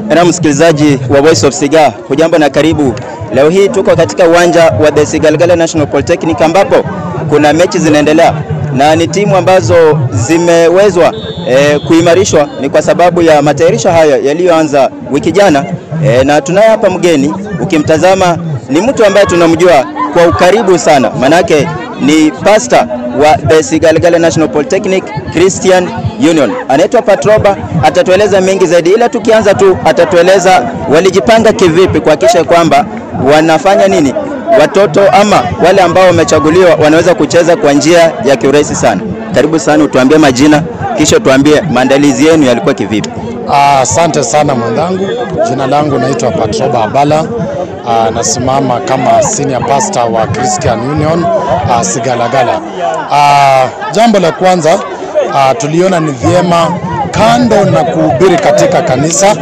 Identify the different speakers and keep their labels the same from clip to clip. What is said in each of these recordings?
Speaker 1: Na msikilizaji wa Voice of Siga, hujambo na karibu. Leo hii tuko katika uwanja wa The Sigalagala National Polytechnic ambapo kuna mechi zinaendelea na ni timu ambazo zimewezwa kuimarishwa ni kwa sababu ya matayarisho haya yaliyoanza wiki jana. Na tunaye hapa mgeni, ukimtazama ni mtu ambaye tunamjua kwa ukaribu sana, manake ni pastor wa The Sigalagala National Polytechnic Christian Union. Anaitwa Patroba, atatueleza mengi zaidi, ila tukianza tu atatueleza walijipanga kivipi kuhakikisha kwamba wanafanya nini watoto ama wale ambao wamechaguliwa wanaweza kucheza kwa njia ya kiurahisi sana. Karibu sana, utuambie majina kisha tuambie maandalizi yenu yalikuwa kivipi.
Speaker 2: Asante sana mwenzangu. Jina langu naitwa Patroba Abala. Nasimama kama senior pastor wa Christian Union Sigalagala. Jambo la kwanza tuliona ni vyema kando na kuhubiri katika kanisa,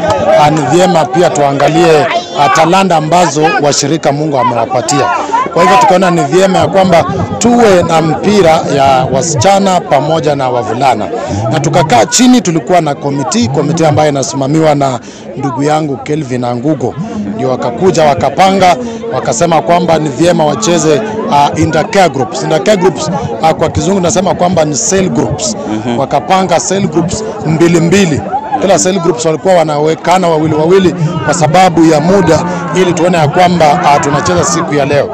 Speaker 2: ni vyema pia tuangalie talanta ambazo washirika Mungu amewapatia. Kwa hivyo tukaona ni vyema ya kwamba tuwe na mpira ya wasichana pamoja na wavulana. Na tukakaa chini, tulikuwa na komiti ambayo inasimamiwa na ndugu yangu Kelvin Angugo. Ndio wakakuja wakapanga, wakasema kwamba ni vyema wacheze intercare groups. Intercare groups kwa kizungu nasema kwamba ni cell groups. Wakapanga cell groups mbili. Kila cell groups walikuwa wanawekana wawili kwa sababu ya muda, ili tuone ya kwamba tunacheza siku ya leo.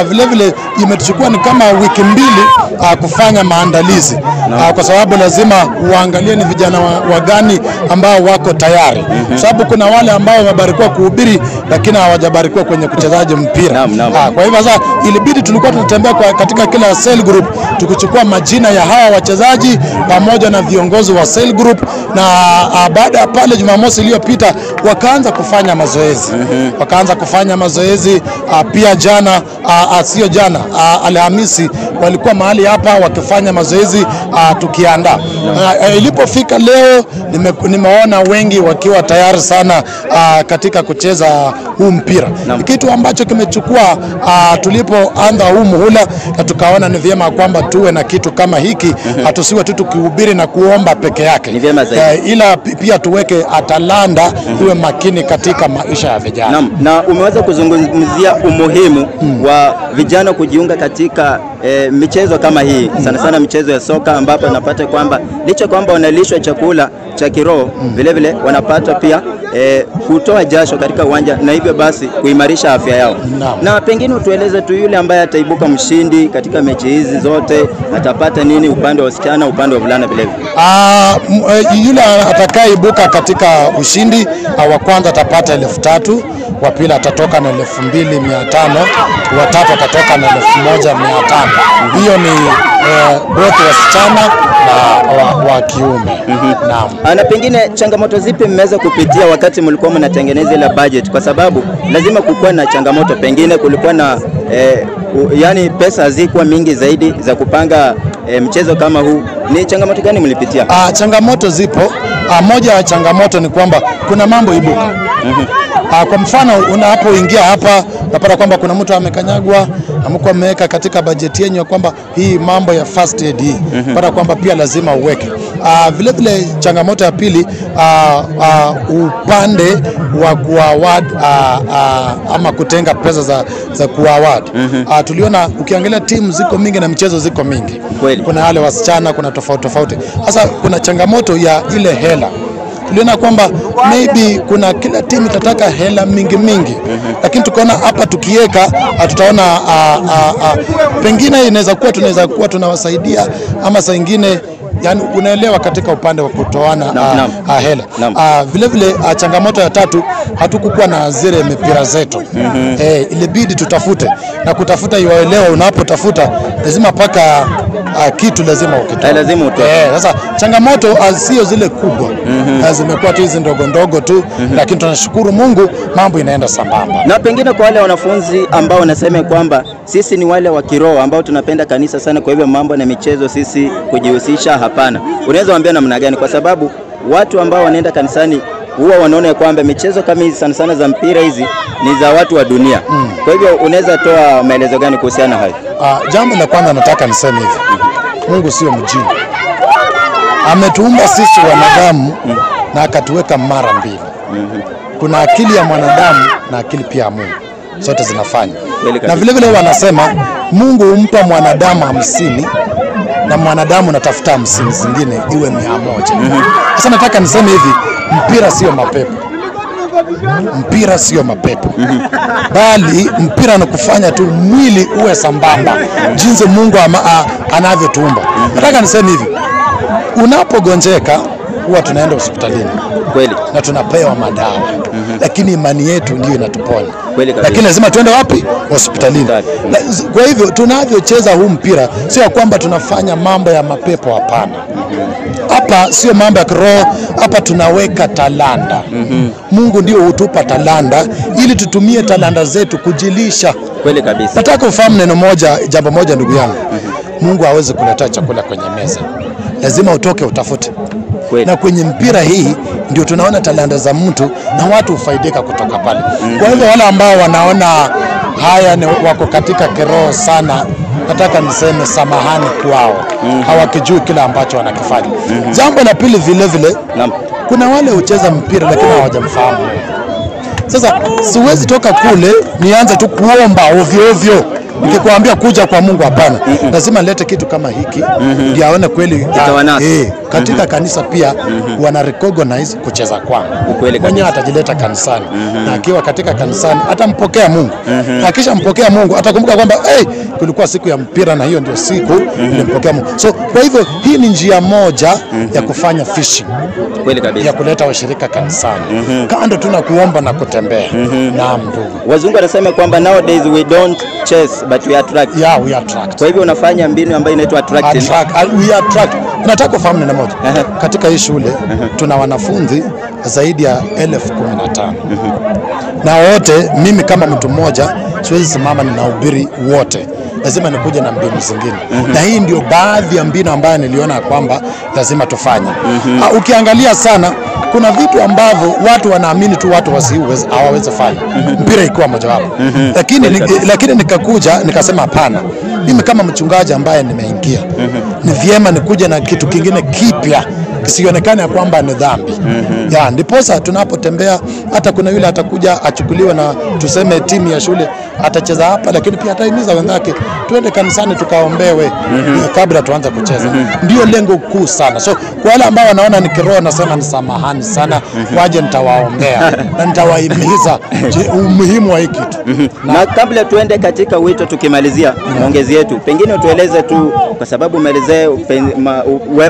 Speaker 2: Vile vile imetuchukua ni kama wiki mbili kufanya maandalizi, kwa sababu lazima uangalie ni vijana wa gani ambao wako tayari. Sababu kuna wale ambao wamebarikiwa kuhubiri lakini hawajabarikiwa kwenye kuchezaji mpira. Kwa hivyo sasa ilibidi tulikuwa tunatembea katika kila cell group tukichukua majina ya hawa wachezaji pamoja na viongozi wa cell group, na baada ya pale Jumamosi iliyopita wakaanza kufanya mazoezi. Wakaanza kufanya mazoezi pia jana, sio jana, Alhamisi walikuwa mahali hapa wakifanya mazoezi tukiandaa. Ilipofika leo nimeona wengi wakiwa tayari sana katika kucheza huu mpira. Kitu ambacho kimechukua tulipoanza huu muhula, na tukaona ni vyema kwamba tuwe na kitu kama hiki, hatusiwe tu tukihubiri na kuomba peke yake. Ila pia tuweke atalanda, tuwe makini katika maisha ya vijana.
Speaker 1: Na umeweza kuzungumzia umuhimu wa vijana kujiunga katika michezo kama hii, sana sana michezo ya soka, ambapo napata kwamba licha kwamba wanalishwa chakula cha kiroho, vile vile wanapata pia kutoa jasho katika uwanja, na hivyo basi kuimarisha afya yao. Na pengine utueleze tu yule ambaye ataibuka mshindi katika mechi hizi zote atapata nini, upande wa wasichana, upande wa vulana vile vile?
Speaker 2: Yule atakayeibuka katika ushindi wa kwanza atapata 3,000, wa pili atatoka na 2,500, wa tatu atatoka na 1,500. Hiyo ni both wasichana na wa kiume.
Speaker 1: Naam. Na pengine changamoto zipi mmeweza kupitia wakati mlikuwa mnatengeneza ile budget, kwa sababu lazima kukuwa na changamoto, pengine kulikuwa na yani pesa hazikuwa mingi zaidi za kupanga mchezo kama huu. Ni changamoto gani mlipitia?
Speaker 2: Changamoto zipo. Moja ya changamoto ni kwamba kuna mambo ibuka. Kwa mfano unapoingia hapa unapata kwamba kuna mtu amekanyagwa, amekuwa ameweka katika bajeti yenu kwamba hii mambo ya first aid hii, para kwamba pia lazima uweke. Vile vile changamoto ya pili, upande wa kuaward ama kutenga pesa za kuaward. Tuliona ukiangalia timu ziko mingi na michezo ziko mingi. Kuna wale wasichana, kuna tofauti. Sasa kuna changamoto ya ile hela. Tuliona kwamba maybe kuna kila timu itataka hela mingi, lakini tukaona hapa tukiweka tutaona pengine tunaweza kuwa tunawasaidia, ama saa nyingine yani unaelewa katika upande wa kutoana hela. Vile vile changamoto ya tatu, hatukukuwa na zile mipira zetu. Ilibidi tutafute, na kutafuta iwaelewa, unapotafuta lazima paka kitu lazima ukitoe.
Speaker 1: Lazima utoe.
Speaker 2: Sasa changamoto sio zile kubwa, zimekuwa tu hizi ndogo tu, lakini tunashukuru Mungu mambo inaenda sambamba.
Speaker 1: Na pengine kwa wale wanafunzi ambao wanasema kwamba sisi ni wale wa kiroho ambao tunapenda kanisa sana, kwa hivyo mambo na michezo sisi kujihusisha hapana, unaweza waambia namna gani? Kwa sababu watu ambao wanaenda kanisani huwa wanaona kwamba michezo kama hizi sana sana za mpira hizi ni za watu wa dunia. Kwa hivyo unaweza toa maelezo gani kuhusiana hayo?
Speaker 2: Jambo la kwanza nataka niseme hivi. Mungu sio mjinga. Ametuumba sisi wanadamu na akatuweka mara mbili. Kuna akili ya mwanadamu na akili pia ya Mungu, zote zinafanya. Na vile vile wanasema Mungu humpa mwanadamu 50 na mwanadamu natafuta 50 zingine iwe 100. Sasa nataka niseme hivi, mpira sio mapepo. Mpira sio mapepo. Bali mpira ni kufanya tu mwili uwe sambamba jinsi Mungu anavyotuumba. Nataka niseme hivi, unapogonjeka huwa tunaenda hospitalini.
Speaker 1: Kweli.
Speaker 2: Na tunapewa madawa. Lakini imani yetu ndio inatuponya. Lakini lazima tuende wapi? Hospitalini. Kwa hivyo tunavyocheza huu mpira sio kwamba tunafanya mambo ya mapepo, hapana. Hapa sio mambo ya kiroho, hapa tunaweka talanta. Mungu ndio hutupa talanta ili tutumie talanta zetu kujilisha.
Speaker 1: Kweli kabisa.
Speaker 2: Nataka ufahamu neno moja, jambo moja ndugu yangu. Mungu hawezi kuleta chakula kwenye meza. Lazima utoke utafute. Kweli. Na kwenye mpira hii ndio tunaona talanta za mtu na watu ufaidika kutoka pale. Kwa hivyo wale ambao wanaona haya ni wako katika kiroho sana, nataka niseme samahani kwao. Hawakijui kile ambacho wanakifanya. Jambo la pili vile vile, kuna wale hucheza mpira lakini hawajamfahamu. Sasa siwezi toka kule nianze tu kuomba ovyo ovyo. Nikikwambia kuja kwa Mungu, hapana. Lazima nilete kitu kama hiki ndio aone kweli. Katika kanisa pia wana recognize kucheza kwangu. Mwenye atajileta kanisani na akiwa katika kanisani atampokea Mungu. Na kisha mpokea Mungu atakumbuka kwamba kulikuwa siku ya mpira na hiyo ndio siku nilimpokea Mungu. So kwa hivyo hii ni njia moja ya kufanya fishing.
Speaker 1: Kweli kabisa.
Speaker 2: Ya kuleta washirika kanisani. Kando tuna kuomba na kutembea. Naam ndugu.
Speaker 1: Wazungu wanasema kwamba nowadays we don't chase but we attract.
Speaker 2: Yeah, we attract.
Speaker 1: Kwa hivyo unafanya mbinu ambayo inaitwa attracting.
Speaker 2: We attract. Nataka kufahamu neno moja. Katika hii shule tuna wanafunzi zaidi ya 15,000. Na wote mimi kama mtu mmoja siwezi simama ninahubiri wote. Lazima nikuje na mbinu zingine. Na hii ndio baadhi ya mbinu ambayo niliona kwamba lazima tufanye. Ukiangalia sana kuna vitu ambavyo watu wanaamini tu watu hawawezi fanya. Mpira ikiwa moja wapo. Lakini nikakuja nikasema hapana. Mimi kama mchungaji ambaye nimeingia, ni vyema nikuje na kitu kingine kipya kisionekane ya kwamba ni dhambi. Ya ndiposa tunapotembea hata kuna yule atakuja achukuliwe na tuseme timu ya shule atacheza hapa, lakini pia atahimiza wenzake tuende kanisani tukaombewe kabla tuanze kucheza. Ndio lengo kuu sana. So kwa wale ambao wanaona ni kiroho, nasema ni samahani sana, waje nitawaombea na nitawahimiza umuhimu wa hiki kitu.
Speaker 1: Na kabla tuende katika wito tukimalizia maongezi yetu, pengine tueleze tu, kwa sababu umeelezea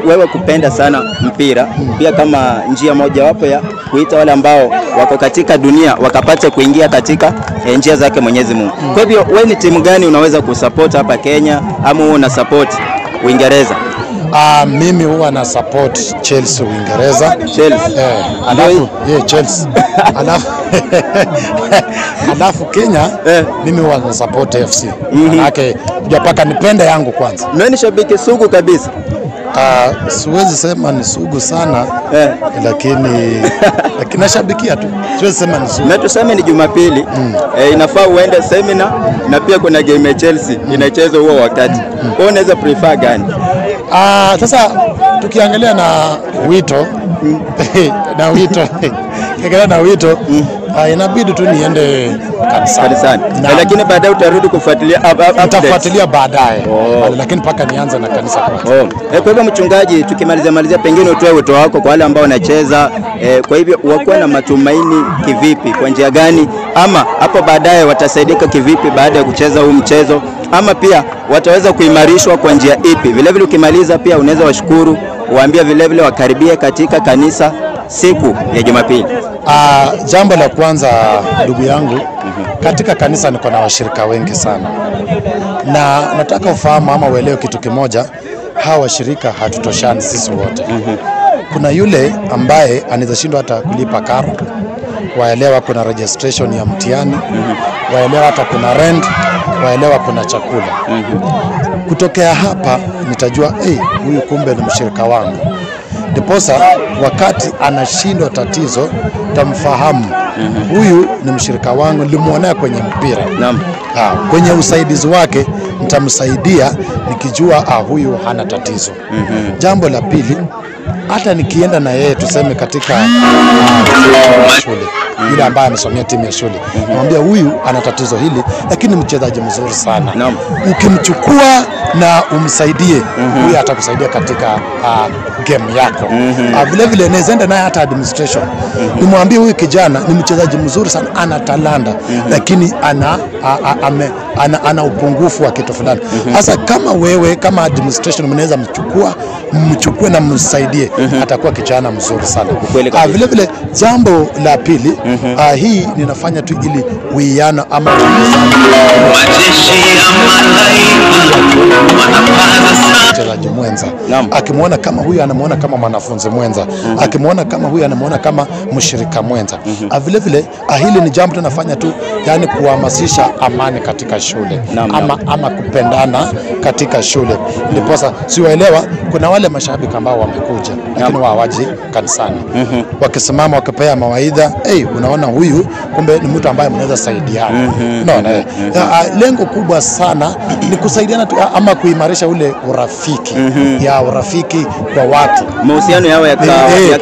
Speaker 1: wewe kupenda sana mpira pia kama njia moja wapo ya kuita wale ambao wako katika dunia wakapate kuingia katika njia zake Mwenyezi Mungu. Kwa hivyo wewe ni timu gani unaweza kusupport hapa Kenya, ama wewe una support Uingereza?
Speaker 2: Mimi huwa na support Chelsea Uingereza.
Speaker 1: Chelsea.
Speaker 2: Chelsea. Alafu Kenya mimi huwa na support FC. Manake hujapaka nipende yangu kwanza.
Speaker 1: Mimi ni shabiki sugu kabisa.
Speaker 2: Siwezi sema ni sugu sana lakini nashabikia tu. Siwezi sema ni sugu.
Speaker 1: Na tuseme ni Jumapili inafaa uende seminar na pia kuna game ya Chelsea inachezwa huo wakati. Wewe unaweza prefer gani?
Speaker 2: Sasa tukiangalia na wito inabidi tu niende kanisani. Lakini baadaye utarudi kufuatilia utafuatilia baadaye. Lakini paka nianze na kanisa kwanza.
Speaker 1: Kwa hivyo mchungaji, tukimalizia pengine utoe wito wako kwa wale ambao wanacheza, kwa hivyo wakuwa na matumaini kivipi, kwa njia gani, ama hapo baadaye watasaidika kivipi baada ya kucheza huu mchezo, ama pia wataweza kuimarishwa kwa njia ipi? Vile vile ukimaliza pia unaweza washukuru, waambia vile vile wakaribie katika kanisa siku ya Jumapili.
Speaker 2: Jambo la kwanza ndugu yangu, katika kanisa niko na washirika wengi sana. Na nataka ufahamu ama uelewe kitu kimoja, hawa washirika hatutoshani sisi wote. Kuna yule ambaye anaweza shindwa hata kulipa karo, waelewa kuna registration ya mtihani, waelewa hata kuna rent, waelewa kuna chakula. Kutokea hapa nitajua huyu kumbe ni mshirika wangu. Ndiposa wakati anashindwa tatizo tamfahamu, huyu ni mshirika wangu, nilimuonea kwenye mpira. Kwenye usaidizi wake nitamsaidia nikijua huyu hana tatizo. Jambo la pili, hata nikienda na yeye tuseme katika shule yule ambaye amesomea timu ya shule, namwambia huyu ana tatizo hili, lakini mchezaji mzuri sana. Ukimchukua na umsaidie, huyu atakusaidia katika game yako. Vile vile naenda naye hata administration, nimwambie huyu kijana ni mchezaji mzuri sana, ana talanta, lakini ana upungufu wa kitu fulani. Sasa kama wewe kama administration mnaweza mchukue na msaidie, atakuwa kijana mzuri sana. Vile vile jambo la pili, hii ninafanya tu ili uiano ama mchezaji mwenza akimwona kama huyu anamuona kama mwanafunzi mwenza, akimwona kama huyu anamuona kama mshirika mwenza. Vile vile hili ni jambo tunafanya tu, yani kuhamasisha amani katika shule ama kupendana katika shule. Ndiposa siwaelewa, kuna wale mashabiki ambao wamekuja lakini hawaji kanisani, wakisimama wakipea mawaidha, unaona huyu kumbe ni mtu ambaye mnaweza saidiana. Unaona, lengo kubwa sana ni kusaidiana tu, ama kuimarisha ule urafiki urafiki kwa watu,
Speaker 1: mahusiano yao ya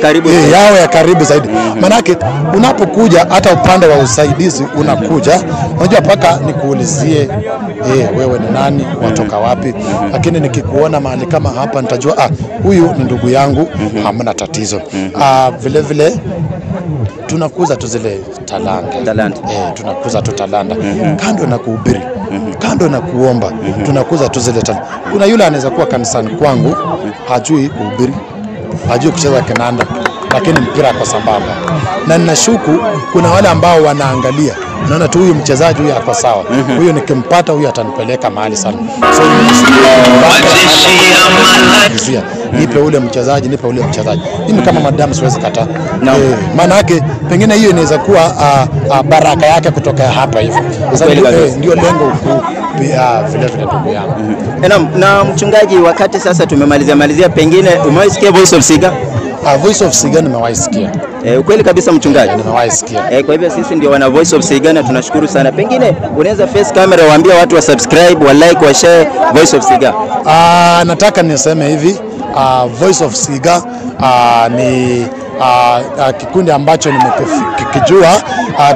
Speaker 1: karibu
Speaker 2: yao ya karibu zaidi. Manake unapokuja hata upande wa usaidizi unakuja, unajua paka nikuulizie wewe ni nani, watoka wapi, lakini nikikuona mahali kama hapa nitajua huyu ni ndugu yangu, hamna tatizo. Vile vile tunakuza tu zile talanta. Tunakuza tu talanta. Kando na kuhubiri, kando na kuomba, tunakuza tu zile talanta. Kuna yule anaweza kuwa kanisani kwangu, hajui kuhubiri, hajui kucheza kinanda, lakini mpira kwa sambamba. Na ninashuku kuna wale ambao wanaangalia, naona tu huyu mchezaji huyu ako sawa, huyu nikimpata huyu atanipeleka mahali sana. So nipe ule mchezaji, nipe ule mchezaji. Mimi kama madamu siwezi kataa. Maana yake pengine hiyo inaweza kuwa baraka yake kutoka hapa hivi. Sasa ndio lengo kuu vile vile ndugu yangu.
Speaker 1: Na mchungaji, wakati sasa tumemalizia, pengine umewaisikia Voice of Siga?
Speaker 2: Voice of Siga nimewaisikia.
Speaker 1: Ukweli kabisa mchungaji,
Speaker 2: nimewaisikia.
Speaker 1: Kwa hivyo sisi ndio wana Voice of Siga na tunashukuru sana. Pengine unaweza face camera waambie watu wa subscribe, wa like, wa share Voice of Siga.
Speaker 2: Nataka niseme hivi, Voice of Siga ni kikundi ambacho nimekijua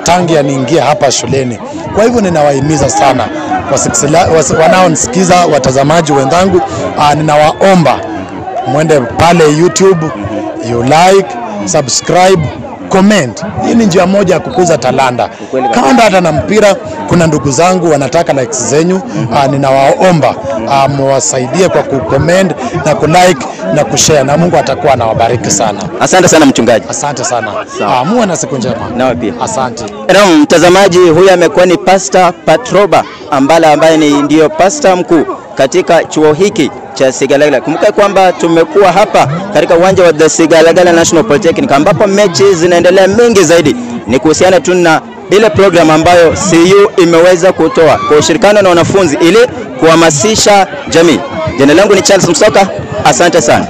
Speaker 2: tangia niingia hapa shuleni. Kwa hivyo ninawahimiza sana wanaonisikiza, watazamaji wenzangu, ninawaomba mwende pale YouTube, you like, subscribe, comment. Hii ni njia moja ya kukuza talanta. Kando hata na mpira, kuna ndugu zangu wanataka likes zenyu, ninawaomba mwasaidie kwa kucomment na kulike na kushare, na Mungu atakuwa anawabariki sana.
Speaker 1: Asante sana mchungaji.
Speaker 2: Asante sana. Muwe na siku njema.
Speaker 1: Nawe pia.
Speaker 2: Asante.
Speaker 1: Mtazamaji, huyu amekuwa ni Pastor Patroba Ambala ambaye ndio pastor mkuu katika chuo hiki cha Sigalagala. Kumbuka kwamba tumekuwa hapa katika uwanja wa The Sigalagala National Polytechnic ambapo mechi zinaendelea mengi zaidi. Ni kuhusiana tu na ile program ambayo CU imeweza kutoa kwa ushirikiano na wanafunzi ili kuhamasisha jamii. Jina langu ni Charles Msoka. Asante sana.